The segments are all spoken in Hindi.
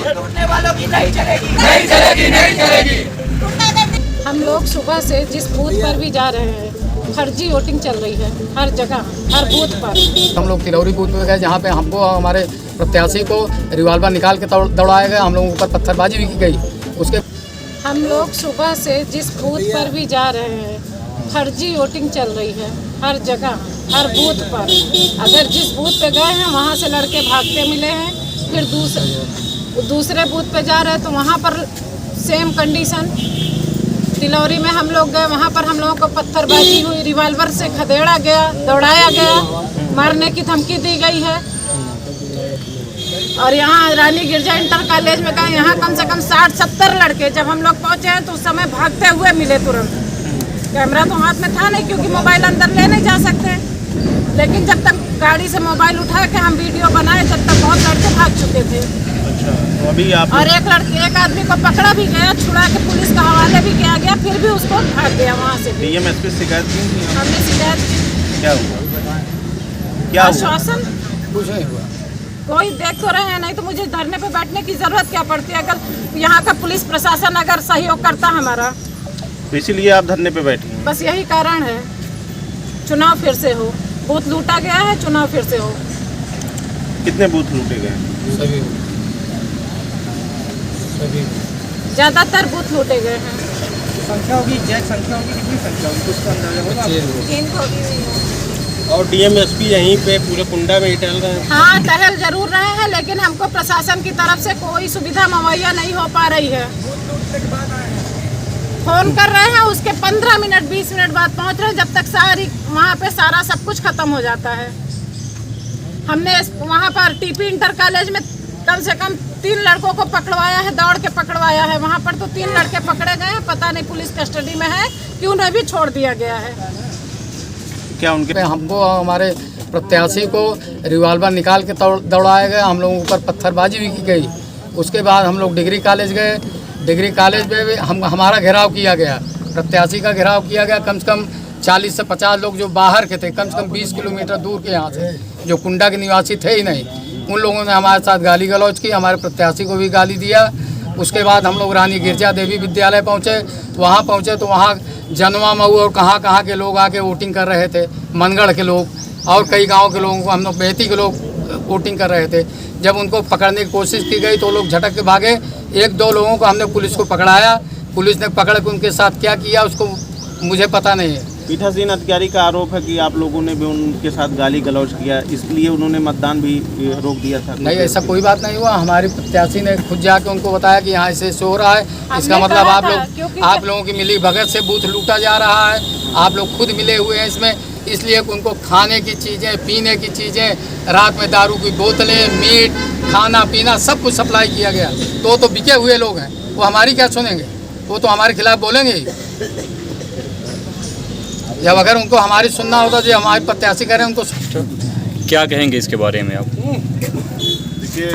टूटने वालों की नहीं चलेगी, नहीं चलेगी, नहीं चलेगी। हम लोग सुबह से जिस बूथ पर भी जा रहे हैं, फर्जी वोटिंग चल रही है हर जगह, हर बूथ पर। हम लोग तिलौरी बूथ में गए जहाँ पे हमको हमारे प्रत्याशी को रिवाल्वर निकाल के दौड़ाया गया, हम लोगों के ऊपर पत्थरबाजी भी की गई। उसके हम लोग सुबह से जिस बूथ पर भी जा रहे हैं, फर्जी वोटिंग चल रही है हर जगह, हर बूथ पर। अगर जिस बूथ पे गए हैं वहाँ से लड़के भागते मिले हैं, फिर दूसरे बूथ पे जा रहे हैं तो वहाँ पर सेम कंडीशन। तिलौरी में हम लोग गए, वहाँ पर हम लोगों को पत्थरबाजी हुई, रिवॉल्वर से खदेड़ा गया, दौड़ाया गया, मारने की धमकी दी गई है। और यहाँ रानी गिरजा इंटर कॉलेज में गए, यहाँ कम से कम 60-70 लड़के, जब हम लोग पहुँचे हैं तो उस समय भागते हुए मिले तुरंत। कैमरा तो हाथ में था नहीं क्योंकि मोबाइल अंदर ले नहीं जा सकते, लेकिन जब तक गाड़ी से मोबाइल उठा के हम वीडियो बनाए तब तक बहुत लड़के भाग चुके थे। अच्छा, तो अभी आप और एक आदमी को पकड़ा भी गया, छुड़ा के पुलिस का हवाले भी किया गया, फिर भी उसको भाग गया वहाँ से। डीएमएसपी शिकायत की थी? हमने शिकायत की। क्या हुआ? क्या आश्वासन कुछ नहीं हुआ। कोई देख तो रहे हैं, नहीं तो मुझे धरने पे बैठने की जरूरत क्या पड़ती है अगर यहाँ का पुलिस प्रशासन अगर सहयोग करता हमारा। तो इसीलिए आप धरने पे बैठी हैं? बस यही कारण है, चुनाव फिर से हो। बूथ लूटा गया है, चुनाव फिर से हो। कितने बूथ लूटे गए? सभी ज्यादातर बूथ लूटे गए हैं। संख्या होगी, एग्जैक्ट संख्या होगी, कितनी संख्या होगी कुछ अंदाजा होगा? और डीएमएसपी यहीं पे पूरे कुंडा में ही टहल रहे हैं? हाँ, टहल जरूर रहे हैं, लेकिन हमको प्रशासन की तरफ से कोई सुविधा मुहैया नहीं हो पा रही है। फोन कर रहे हैं, उसके 15 मिनट 20 मिनट बाद पहुंच रहे हैं, जब तक सारी वहाँ पे सारा सब कुछ खत्म हो जाता है। हमने वहाँ पर टीपी इंटर कॉलेज में कम से कम 3 लड़कों को पकड़वाया है, दौड़ के पकड़वाया है। वहाँ पर तो 3 लड़के पकड़े गए हैं, पता नहीं पुलिस कस्टडी में है कि उन्हें भी छोड़ दिया गया है। क्या उनके हमको हमारे प्रत्याशी को रिवाल्वर निकाल के दौड़ाया गया, हम लोगों के ऊपर पत्थरबाजी भी की गई। उसके बाद हम लोग डिग्री कॉलेज गए, डिग्री कॉलेज में भी हमारा घेराव किया गया, प्रत्याशी का घेराव किया गया। कम से कम 40 से 50 लोग जो बाहर के थे, कम से कम 20 किलोमीटर दूर के यहाँ से, जो कुंडा के निवासी थे ही नहीं, उन लोगों ने हमारे साथ गाली गलौज की, हमारे प्रत्याशी को भी गाली दिया। उसके बाद हम लोग रानी गिरजा देवी विद्यालय पहुँचे, वहाँ पहुँचे तो वहाँ जनवा मऊ और कहाँ के लोग आके वोटिंग कर रहे थे, मनगढ़ के लोग और कई गांव के लोगों को, हम लोग बेहती के लोग वोटिंग कर रहे थे। जब उनको पकड़ने की कोशिश की गई तो लोग झटक के भागे। 1-2 लोगों को हमने पुलिस को पकड़ाया, पुलिस ने पकड़ के उनके साथ क्या किया उसको मुझे पता नहीं है। पीठासीन अधिकारी का आरोप है कि आप लोगों ने भी उनके साथ गाली गलौज किया, इसलिए उन्होंने मतदान भी रोक दिया था। नहीं, ऐसा कोई बात नहीं हुआ। हमारी प्रत्याशी ने खुद जाके उनको बताया कि यहाँ ऐसे हो रहा है, इसका मतलब आप लोगों की मिली भगत से बूथ लूटा जा रहा है, आप लोग खुद मिले हुए हैं इसमें, इसलिए उनको खाने की चीज़ें, पीने की चीज़ें, रात में दारू की बोतलें, मीट, खाना पीना सब कुछ सप्लाई किया गया। तो बिके हुए लोग हैं, वो हमारी क्या सुनेंगे, वो तो हमारे खिलाफ बोलेंगे ही। जब अगर उनको हमारी सुनना होता जो हमारे प्रत्याशी करें उनको। क्या कहेंगे इसके बारे में आप? देखिए,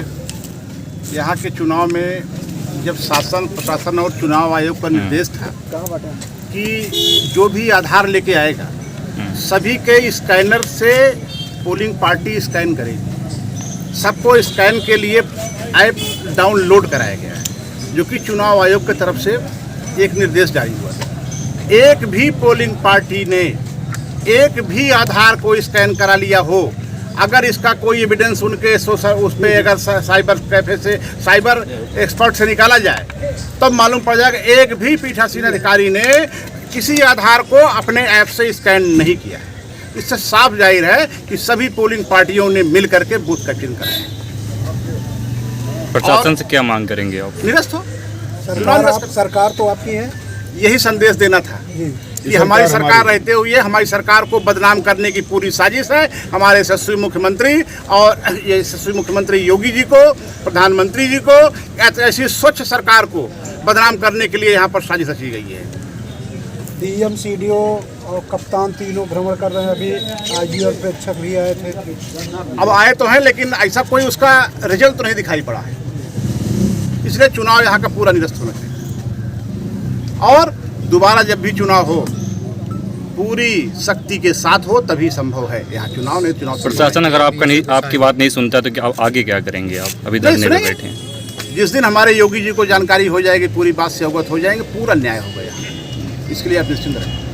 यहाँ के चुनाव में जब शासन प्रशासन और चुनाव आयोग का निर्देश था कि जो भी आधार लेके आएगा सभी के स्कैनर से पोलिंग पार्टी स्कैन करेगी, सबको स्कैन के लिए ऐप डाउनलोड कराया गया है, जो कि चुनाव आयोग की तरफ से एक निर्देश जारी हुआ था। एक भी पोलिंग पार्टी ने एक भी आधार को स्कैन करा लिया हो, अगर इसका कोई एविडेंस उनके उस पर अगर साइबर कैफे से साइबर एक्सपर्ट से निकाला जाए तब मालूम पड़ जाएगा एक भी पीठासीन अधिकारी ने किसी आधार को अपने ऐप से स्कैन नहीं किया। इससे साफ जाहिर है कि सभी पोलिंग पार्टियों ने मिल करके बूथ कटिंग कराया। प्रशासन से क्या मांग करेंगे आप? निरस्त हो। सरकार तो आपकी है, यही संदेश देना था कि हमारी सरकार रहते हुए हमारी सरकार को बदनाम करने की पूरी साजिश है। हमारे यशस्वी मुख्यमंत्री और ये यशस्वी मुख्यमंत्री योगी जी को, प्रधानमंत्री जी को, ऐसी स्वच्छ सरकार को बदनाम करने के लिए यहाँ पर साजिश रची गई है। डीएम, सीडीओ और कप्तान तीनों भ्रमण कर रहे हैं, अभी आईजी और प्रेक्षक भी आए थे। अब आए तो हैं, लेकिन ऐसा कोई उसका रिजल्ट तो नहीं दिखाई पड़ा है, इसलिए चुनाव यहाँ का पूरा निरस्त होना चाहिए। और दोबारा जब भी चुनाव हो पूरी शक्ति के साथ हो तभी संभव है। यहाँ चुनाव नहीं, चुनाव प्रशासन अगर आपकी बात नहीं सुनता तो आगे क्या करेंगे आप? अभी धरने पे बैठे हैं। जिस दिन हमारे योगी जी को जानकारी हो जाएगी, पूरी बात से अवगत हो जाएंगे, पूरा न्याय होगा यहाँ। इसके लिए आप निश्चिंत रहें।